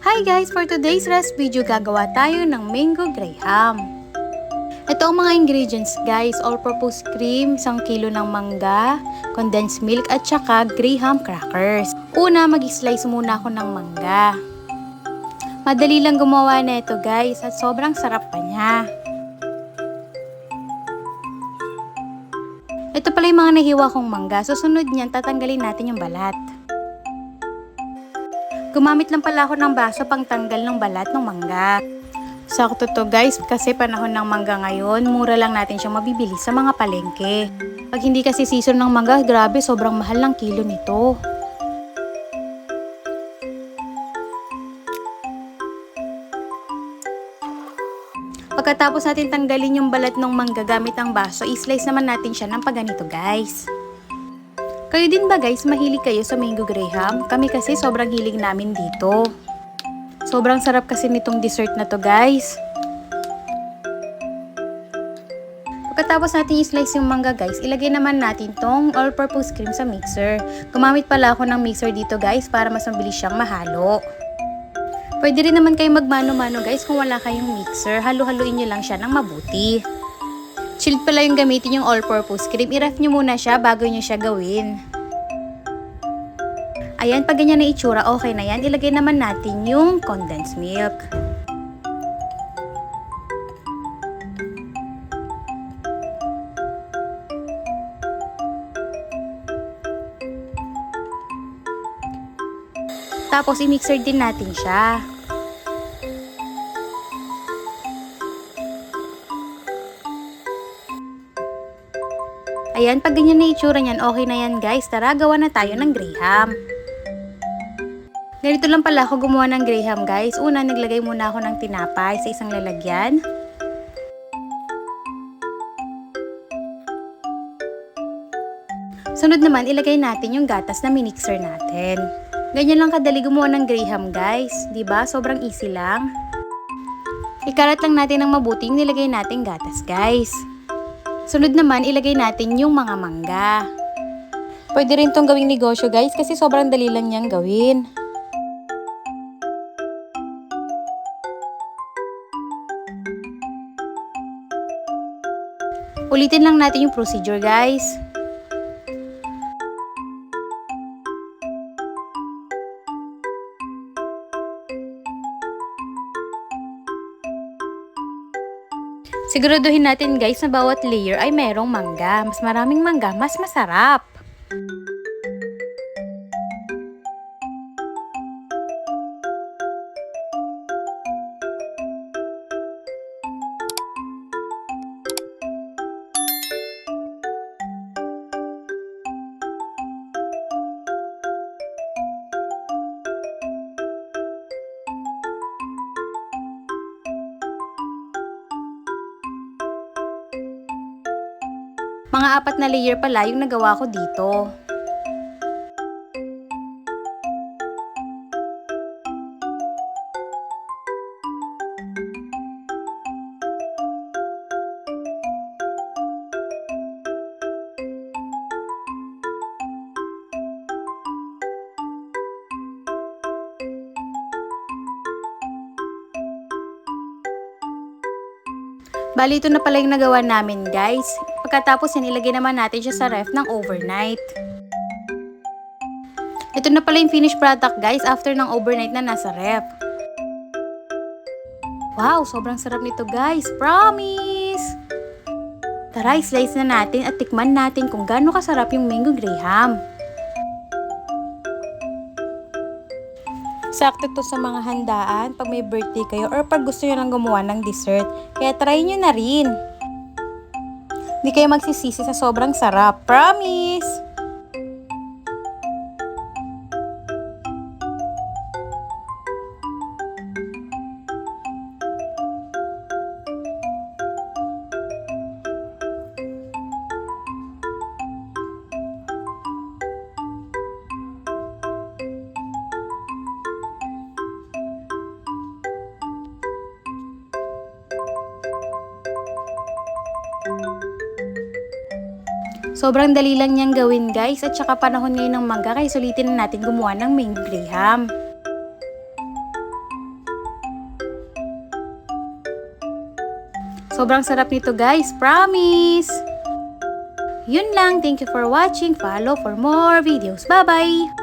Hi guys! For today's recipe video, gagawa tayo ng mango graham. Ito ang mga ingredients guys, all-purpose cream, 1 kilo ng mangga, condensed milk at saka graham crackers. Una, mag-slice muna ako ng mangga. Madali lang gumawa na ito guys at sobrang sarap pa niya. Ito pala yung mga nahiwa kong mangga, susunod niyan tatanggalin natin yung balat. Gumamit lang pala ako ng baso pang tanggal ng balat ng mangga. Sakto to guys kasi panahon ng mangga ngayon, mura lang natin siyang mabibili sa mga palengke. Pag hindi kasi season ng mangga, grabe sobrang mahal ng kilo nito. Pagkatapos natin tanggalin yung balat ng mangga gamit ang baso, i-slice naman natin siya ng paganito guys. Kayo din ba guys, mahilig kayo sa mango graham? Kami kasi sobrang hilig namin dito. Sobrang sarap kasi nitong dessert na to guys. Pagkatapos natin i-slice yung mangga guys, ilagay naman natin tong all-purpose cream sa mixer. Gumamit pala ako ng mixer dito guys para mas mabilis siyang mahalo. Pwede rin naman kayo magmano-mano guys kung wala kayong mixer. Halo-haluin nyo lang siya ng mabuti. Chilled pala yung gamitin yung all-purpose cream. I-ref nyo muna siya bago nyo siya gawin. Ayan, pag ganyan na itsura, okay na yan. Ilagay naman natin yung condensed milk. Tapos i-mixer din natin siya. Ayan, pag ganyan na itsura niyan, okay na yan guys. Tara, gawa na tayo ng graham. Ganito lang pala ako gumawa ng graham guys. Una, naglagay muna ako ng tinapay sa isang lalagyan. Sunod naman, ilagay natin yung gatas na minixer natin. Ganyan lang kadali gumawa ng graham guys. Diba? Sobrang easy lang. Ikalat lang natin ng mabuti yung nilagay natin gatas guys. Sunod naman, ilagay natin yung mga mangga. Pwede rin tong gawing negosyo guys kasi sobrang dali lang niyang gawin. Ulitin lang natin yung procedure guys. Siguraduhin natin guys na bawat layer ay merong mangga. Mas maraming mangga, mas masarap. Mga 4 na layer pala yung nagawa ko dito. Bali, ito na pala yung nagawa namin guys. Pagkatapos yan, ilagay naman natin siya sa ref ng overnight. Ito na pala yung finished product guys after ng overnight na nasa ref. Wow, sobrang sarap nito guys. Promise! Tara, slice na natin at tikman natin kung gaano kasarap yung mango graham. Sakto to sa mga handaan, pag may birthday kayo or pag gusto nyo lang gumawa ng dessert. Kaya try nyo na rin. Hindi kayo magsisisi sa sobrang sarap. Promise! Sobrang dali lang niyang gawin guys at saka panahon ngayon ng mangga kaya sulitin na natin gumawa ng mango graham. Sobrang sarap nito guys, promise! Yun lang, thank you for watching. Follow for more videos. Bye-bye!